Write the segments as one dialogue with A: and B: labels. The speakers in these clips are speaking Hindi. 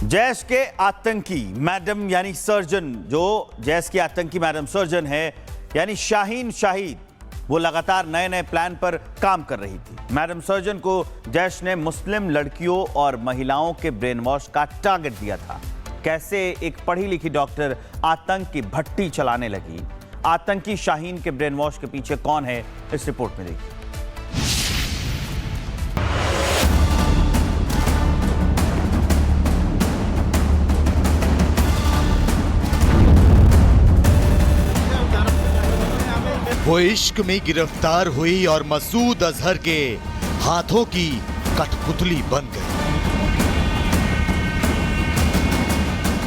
A: जैश के आतंकी मैडम यानी सर्जन, जो जैश की आतंकी मैडम सर्जन है यानी शाहीन शाहिद, वो लगातार नए नए प्लान पर काम कर रही थी। मैडम सर्जन को जैश ने मुस्लिम लड़कियों और महिलाओं के ब्रेन वॉश का टारगेट दिया था। कैसे एक पढ़ी लिखी डॉक्टर आतंक की भट्टी चलाने लगी, आतंकी शाहीन के ब्रेन वॉश के पीछे कौन है, इस रिपोर्ट में देखिए।
B: वो इश्क में गिरफ्तार हुई और मसूद अजहर के हाथों की कठपुतली बन गई।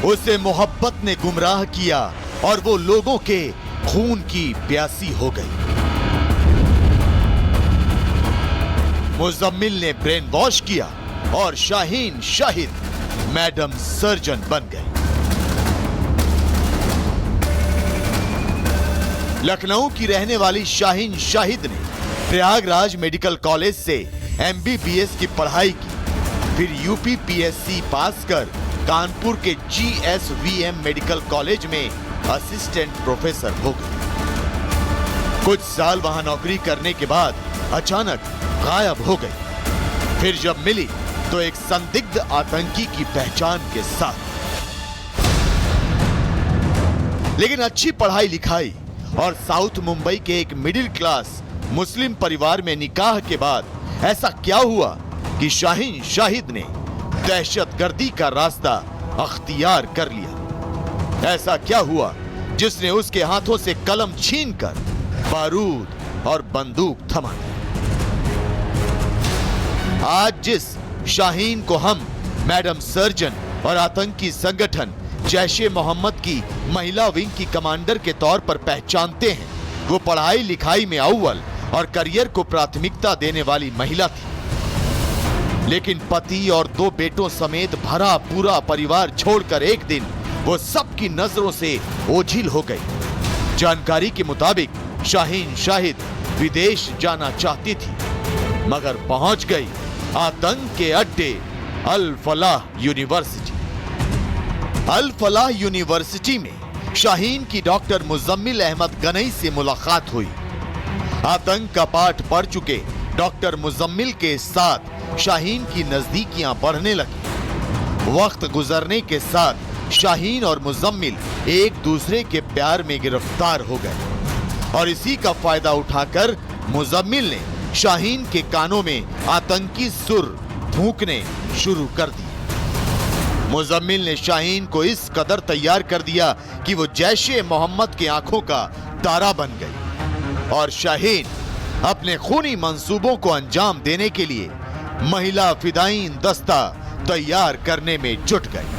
B: उसे मोहब्बत ने गुमराह किया और वो लोगों के खून की प्यासी हो गई। मुजम्मिल ने ब्रेन वॉश किया और शाहीन शाहिद मैडम सर्जन बन गई। लखनऊ की रहने वाली शाहीन शाहिद ने प्रयागराज मेडिकल कॉलेज से एमबीबीएस की पढ़ाई की, फिर यूपीपीएससी पास कर कानपुर के जीएसवीएम मेडिकल कॉलेज में असिस्टेंट प्रोफेसर हो गई। कुछ साल वहां नौकरी करने के बाद अचानक गायब हो गई। फिर जब मिली तो एक संदिग्ध आतंकी की पहचान के साथ। लेकिन अच्छी पढ़ाई लिखाई और साउथ मुंबई के एक मिडिल क्लास मुस्लिम परिवार में निकाह के बाद ऐसा क्या हुआ कि शाहीन शाहिद ने दहशतगर्दी का रास्ता अख्तियार कर लिया? ऐसा क्या हुआ जिसने उसके हाथों से कलम छीनकर बारूद और बंदूक थमा दी? आज जिस शाहीन को हम मैडम सर्जन और आतंकी संगठन जैश ए मोहम्मद की महिला विंग की कमांडर के तौर पर पहचानते हैं, वो पढ़ाई लिखाई में अव्वल और करियर को प्राथमिकता देने वाली महिला थी। लेकिन पति और 2 बेटों समेत भरा पूरा परिवार छोड़कर एक दिन वो सबकी नजरों से ओझिल हो गई। जानकारी के मुताबिक शाहीन शाहिद विदेश जाना चाहती थी, मगर पहुंच गई आतंक के अड्डे अल फलाह यूनिवर्सिटी। अल फलाह यूनिवर्सिटी में शाहीन की डॉक्टर मुजम्मिल अहमद गनई से मुलाकात हुई। आतंक का पाठ पढ़ चुके डॉक्टर मुजम्मिल के साथ शाहीन की नजदीकियां बढ़ने लगी। वक्त गुजरने के साथ शाहीन और मुजम्मिल एक दूसरे के प्यार में गिरफ्तार हो गए और इसी का फायदा उठाकर मुजम्मिल ने शाहीन के कानों में आतंकी सुर फूंकने शुरू कर दिए। मुजम्मिल ने शाहीन को इस कदर तैयार कर दिया कि वो जैश ए मोहम्मद की आंखों का तारा बन गई और शाहीन अपने खूनी मंसूबों को अंजाम देने के लिए महिला फिदायीन दस्ता तैयार करने में जुट गई।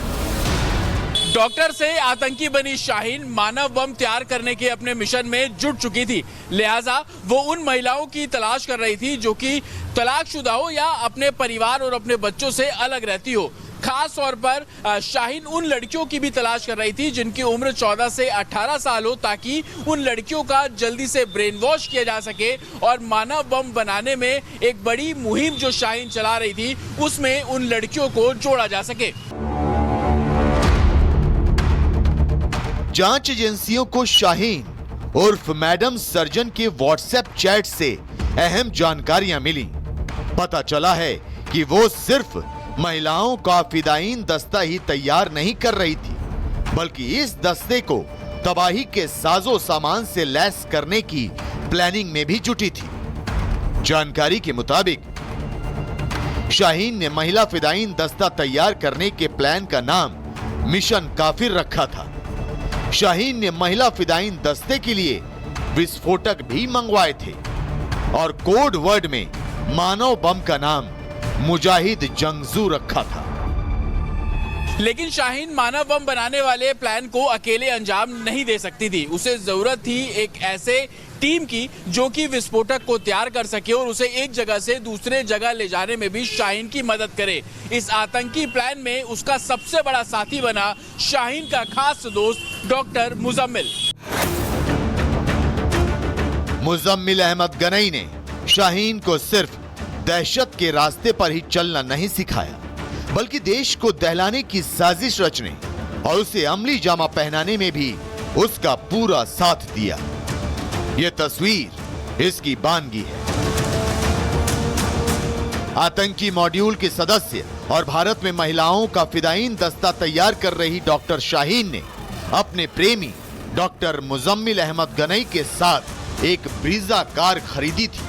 C: डॉक्टर से आतंकी बनी शाहीन मानव बम तैयार करने के अपने मिशन में जुट चुकी थी। लिहाजा वो उन महिलाओं की तलाश कर रही थी जो कि तलाकशुदा हो या अपने परिवार और अपने बच्चों से अलग रहती हो। खास तौर पर शाहीन उन लड़कियों की भी तलाश कर रही थी जिनकी उम्र 14 से 18 साल हो, ताकि उन लड़कियों का जल्दी से ब्रेन वॉश किया जा सके और मानव बम बनाने में एक बड़ी मुहिम जो शाहीन चला रही थी उसमें उन लड़कियों को जोड़ा जा सके।
B: जांच एजेंसियों को शाहीन उर्फ मैडम सर्जन के व्हाट्सएप चैट से अहम जानकारियां मिली। पता चला है कि वो सिर्फ महिलाओं का फिदायीन दस्ता ही तैयार नहीं कर रही थी, बल्कि इस दस्ते को तबाही के साजो सामान से लैस करने की प्लानिंग में भी जुटी थी। जानकारी के मुताबिक शाहीन ने महिला फिदायीन दस्ता तैयार करने के प्लान का नाम मिशन काफिर रखा था। शाहीन ने महिला फिदायीन दस्ते के लिए विस्फोटक भी मंगवाए थे और कोड वर्ड में मानव बम का नाम मुजाहिद जंगजू रखा था।
C: लेकिन शाहीन मानव बम बनाने वाले प्लान को अकेले अंजाम नहीं दे सकती थी। उसे जरूरत थी एक ऐसे टीम की जो कि विस्फोटक को तैयार कर सके और उसे एक जगह से दूसरे जगह ले जाने में भी शाहीन की मदद करे। इस आतंकी प्लान में उसका सबसे बड़ा साथी बना शाहीन का खास दोस्त डॉक्टर मुजम्मिल।
B: मुजम्मिल अहमद गनई ने शाहीन को सिर्फ दहशत के रास्ते पर ही चलना नहीं सिखाया, बल्कि देश को दहलाने की साजिश रचने और उसे अमली जामा पहनाने में भी उसका पूरा साथ दिया। यह तस्वीर इसकी बानगी है। आतंकी मॉड्यूल के सदस्य और भारत में महिलाओं का फिदायीन दस्ता तैयार कर रही डॉक्टर शाहीन ने अपने प्रेमी डॉक्टर मुजम्मिल अहमद गनई के साथ एक ब्रीजा कार खरीदी थी।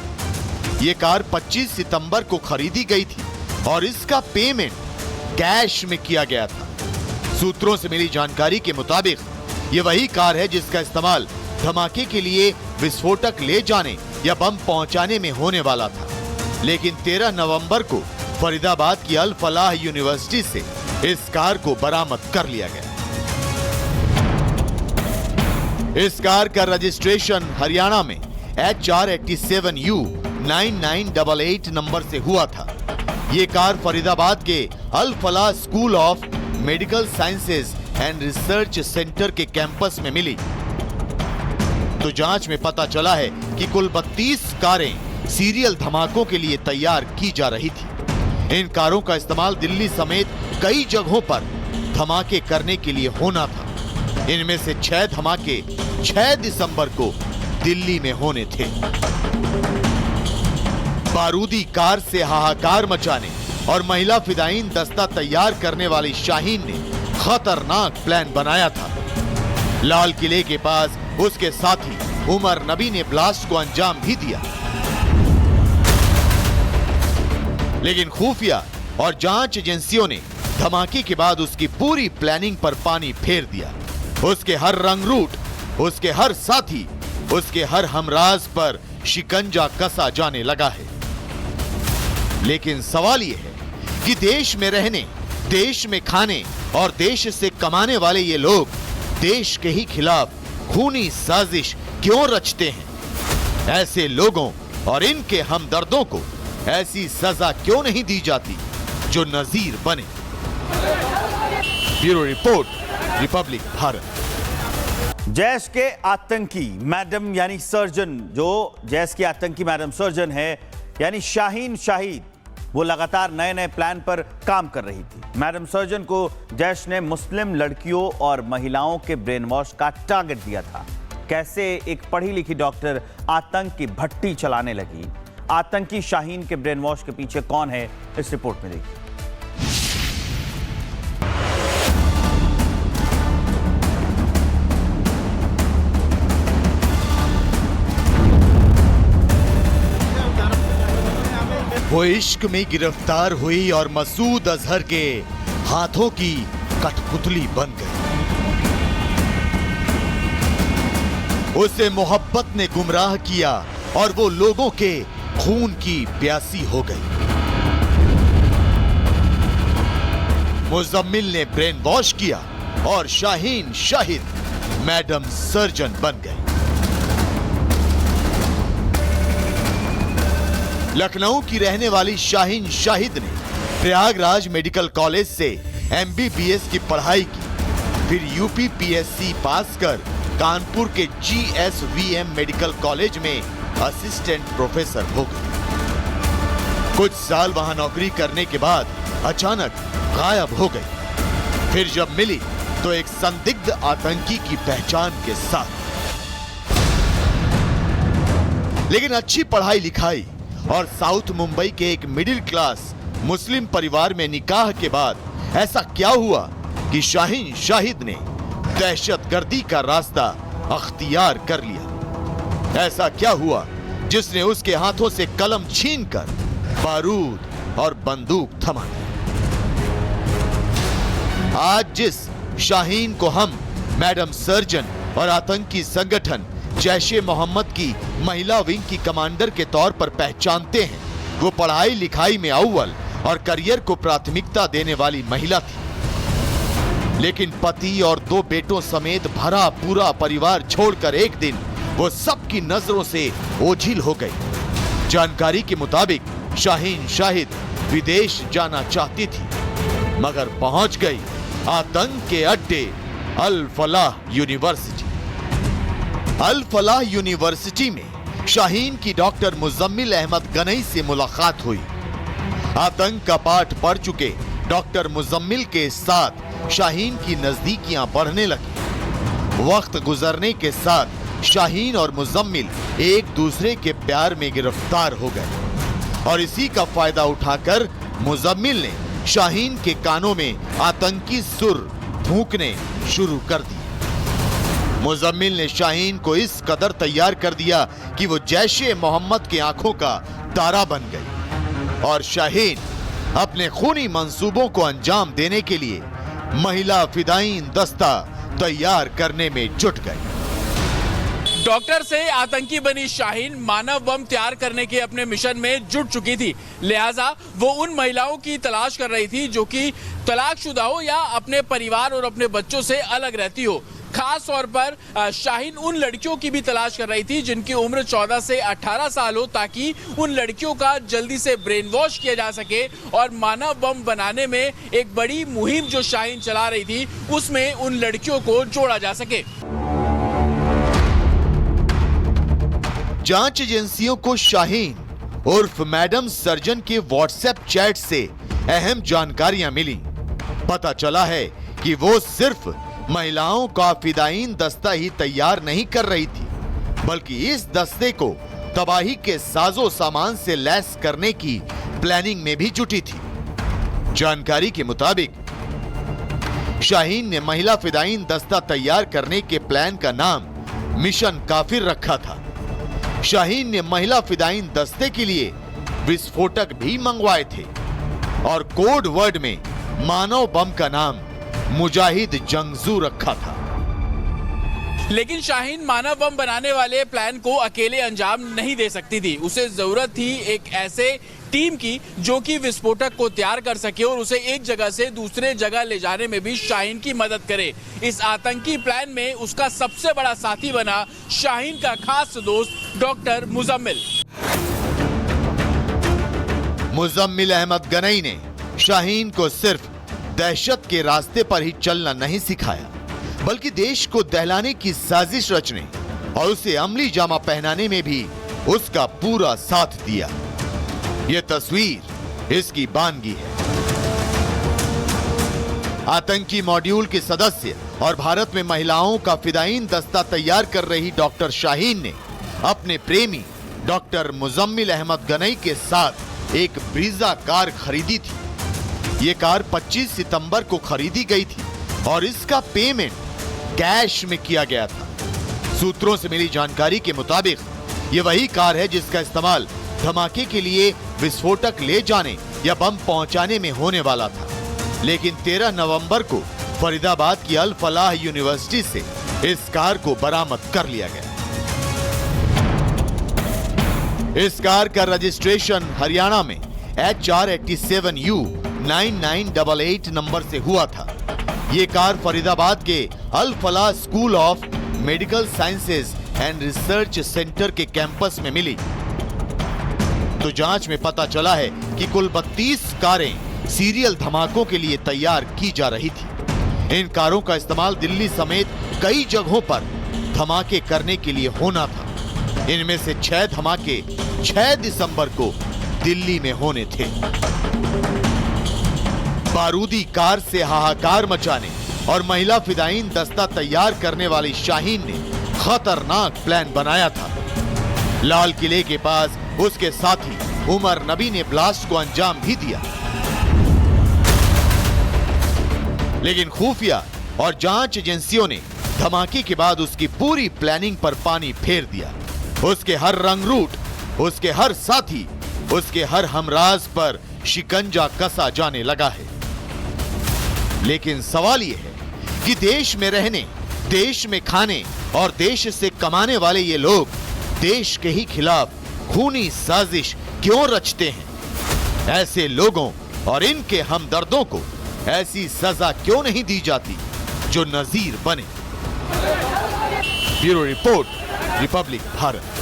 B: ये कार 25 सितंबर को खरीदी गई थी और इसका पेमेंट कैश में किया गया था। सूत्रों से मिली जानकारी के मुताबिक ये वही कार है जिसका इस्तेमाल धमाके के लिए विस्फोटक ले जाने या बम पहुंचाने में होने वाला था। लेकिन 13 नवंबर को फरीदाबाद की अल फलाह यूनिवर्सिटी से इस कार को बरामद कर लिया गया। इस कार का रजिस्ट्रेशन हरियाणा में HR87U 9988 नंबर से हुआ था। ये कार फरीदाबाद के Al Falah school of medical sciences and research centre के कैंपस में मिली। तो जांच में पता चला है कि कुल 32 कारें सीरियल धमाकों के लिए तैयार की जा रही थी। इन कारों का इस्तेमाल दिल्ली समेत कई जगहों पर धमाके करने के लिए होना था। इनमें से 6 धमाके 6 दिसंबर को दिल्ली में होने थे। बारूदी कार से हाहाकार मचाने और महिला फिदायीन दस्ता तैयार करने वाली शाहीन ने खतरनाक प्लान बनाया था। लाल किले के पास उसके साथी उमर नबी ने ब्लास्ट को अंजाम भी दिया, लेकिन खुफिया और जांच एजेंसियों ने धमाके के बाद उसकी पूरी प्लानिंग पर पानी फेर दिया। उसके हर रंग रूट, उसके हर साथी, उसके हर हमराज पर शिकंजा कसा जाने लगा है। लेकिन सवाल यह है कि देश में रहने, देश में खाने और देश से कमाने वाले ये लोग देश के ही खिलाफ खूनी साजिश क्यों रचते हैं? ऐसे लोगों और इनके हमदर्दों को ऐसी सजा क्यों नहीं दी जाती जो नजीर बने? Bureau report, Republic Bharat.
A: Jaish के आतंकी मैडम यानी सर्जन, जो जैश की आतंकी मैडम सर्जन है यानी शाहीन शाहिद, वो लगातार नए नए प्लान पर काम कर रही थी। मैडम सर्जन को जैश ने मुस्लिम लड़कियों और महिलाओं के ब्रेन वॉश का टारगेट दिया था। कैसे एक पढ़ी लिखी डॉक्टर आतंक की भट्टी चलाने लगी, आतंकी शाहीन के ब्रेन वॉश के पीछे कौन है, इस रिपोर्ट में देखिए।
B: वो इश्क में गिरफ्तार हुई और मसूद अजहर के हाथों की कठपुतली बन गई। उसे मोहब्बत ने गुमराह किया और वो लोगों के खून की प्यासी हो गई। मुजम्मिल ने ब्रेन वॉश किया और शाहीन शाहिद मैडम सर्जन बन गई। लखनऊ की रहने वाली शाहीन शाहिद ने प्रयागराज मेडिकल कॉलेज से MBBS की पढ़ाई की, फिर UPPSC पास कर कानपुर के GSVM मेडिकल कॉलेज में असिस्टेंट प्रोफेसर हो गई। कुछ साल वहां नौकरी करने के बाद अचानक गायब हो गई। फिर जब मिली तो एक संदिग्ध आतंकी की पहचान के साथ। लेकिन अच्छी पढ़ाई लिखाई और साउथ मुंबई के एक मिडिल क्लास मुस्लिम परिवार में निकाह के बाद ऐसा क्या हुआ कि शाहीन शाहिद ने दहशतगर्दी का रास्ता अख्तियार कर लिया? ऐसा क्या हुआ जिसने उसके हाथों से कलम छीनकर बारूद और बंदूक थमा दी? आज जिस शाहीन को हम मैडम सर्जन और आतंकी संगठन जैश ए मोहम्मद की महिला विंग की कमांडर के तौर पर पहचानते हैं, वो पढ़ाई लिखाई में अव्वल और करियर को प्राथमिकता देने वाली महिला थी। लेकिन पति और 2 बेटों समेत भरा पूरा परिवार छोड़कर एक दिन वो सबकी नजरों से ओझिल हो गई। जानकारी के मुताबिक शाहीन शाहिद विदेश जाना चाहती थी, मगर पहुंच गई आतंक के अड्डे अल फलाह यूनिवर्सिटी। अल फलाह यूनिवर्सिटी में शाहीन की डॉक्टर मुजम्मिल अहमद गनई से मुलाकात हुई। आतंक का पाठ पढ़ चुके डॉक्टर मुजम्मिल के साथ शाहीन की नजदीकियां बढ़ने लगी। वक्त गुजरने के साथ शाहीन और मुजम्मिल एक दूसरे के प्यार में गिरफ्तार हो गए और इसी का फायदा उठाकर मुजम्मिल ने शाहीन के कानों में आतंकी सुर फूंकने शुरू कर दिए। मुजम्मिल ने शाहीन को इस कदर तैयार कर दिया कि वो जैशे मोहम्मद की आंखों का तारा बन गई और शाहीन अपने खूनी मंसूबों को अंजाम देने के लिए महिला फिदायीन दस्ता तैयार करने में जुट गई।
C: डॉक्टर से आतंकी बनी शाहीन मानव बम तैयार करने के अपने मिशन में जुट चुकी थी, लिहाजा वो उन महिलाओं की तलाश कर रही थी जो कि तलाकशुदा हो या अपने परिवार और अपने बच्चों से अलग रहती हो। खास तौर पर शाहीन उन लड़कियों की भी तलाश कर रही थी जिनकी उम्र 14 से 18 साल हो, ताकि उन लड़कियों का जल्दी से ब्रेन वॉश किया जा सके और मानव बम बनाने में एक बड़ी मुहिम जो शाहीन चला रही थी उसमें उन लड़कियों को जोड़ा जा सके।
B: जांच एजेंसियों को शाहीन उर्फ मैडम सर्जन के व्हाट्सएप चैट से अहम जानकारियां मिली। पता चला है कि वो सिर्फ महिलाओं का फिदायीन दस्ता ही तैयार नहीं कर रही थी, बल्कि इस दस्ते को तबाही के साजो सामान से लैस करने की प्लानिंग में भी जुटी थी। जानकारी के मुताबिक शाहीन ने महिला फिदायीन दस्ता तैयार करने के प्लान का नाम मिशन काफिर रखा था। शाहीन ने महिला फिदायीन दस्ते के लिए विस्फोटक भी मंगवाए थे और कोड वर्ड में मानव बम का नाम मुजाहिद जंगजू रखा था।
C: लेकिन शाहीन मानव बम बनाने वाले प्लान को अकेले अंजाम नहीं दे सकती थी। उसे जरूरत थी एक ऐसे टीम की जो कि विस्फोटक को तैयार कर सके और उसे एक जगह से दूसरे जगह ले जाने में भी शाहीन की मदद करे। इस आतंकी प्लान में उसका सबसे बड़ा साथी बना शाहीन का खास दोस्त डॉक्टर मुजम्मिल।
B: मुजम्मिल अहमद गनई ने शाहीन को सिर्फ दहशत के रास्ते पर ही चलना नहीं सिखाया, बल्कि देश को दहलाने की साजिश रचने और उसे अमली जामा पहनाने में भी उसका पूरा साथ दिया। यह तस्वीर इसकी बानगी है। आतंकी मॉड्यूल के सदस्य और भारत में महिलाओं का फिदायीन दस्ता तैयार कर रही डॉक्टर शाहीन ने अपने प्रेमी डॉक्टर मुजम्मिल अहमद गनई के साथ एक ब्रीजा कार खरीदी थी। ये कार 25 सितंबर को खरीदी गई थी और इसका पेमेंट कैश में किया गया था। सूत्रों से मिली जानकारी के मुताबिक ये वही कार है जिसका इस्तेमाल धमाके के लिए विस्फोटक ले जाने या बम पहुंचाने में होने वाला था। लेकिन 13 नवंबर को फरीदाबाद की अल फलाह यूनिवर्सिटी से इस कार को बरामद कर लिया गया। इस कार का रजिस्ट्रेशन हरियाणा में HR87U 9988 नंबर से हुआ था। ये कार फरीदाबाद के Al Falah school of medical sciences and research centre के कैंपस में मिली। तो जांच में पता चला है कि कुल 32 कारें सीरियल धमाकों के लिए तैयार की जा रही थी। इन कारों का इस्तेमाल दिल्ली समेत कई जगहों पर धमाके करने के लिए होना था। इनमें से 6 धमाके 6 दिसंबर को दिल्ली में होने थे। बारूदी कार से हाहाकार मचाने और महिला फिदायीन दस्ता तैयार करने वाली शाहीन ने खतरनाक प्लान बनाया था। लाल किले के पास उसके साथी उमर नबी ने ब्लास्ट को अंजाम भी दिया, लेकिन खुफिया और जांच एजेंसियों ने धमाके के बाद उसकी पूरी प्लानिंग पर पानी फेर दिया। उसके हर रंगरूट, उसके हर साथी, उसके हर हमराज पर शिकंजा कसा जाने लगा है। लेकिन सवाल यह है कि देश में रहने, देश में खाने और देश से कमाने वाले ये लोग देश के ही खिलाफ खूनी साजिश क्यों रचते हैं? ऐसे लोगों और इनके हमदर्दों को ऐसी सजा क्यों नहीं दी जाती जो नजीर बने? Bureau report, Republic Bharat.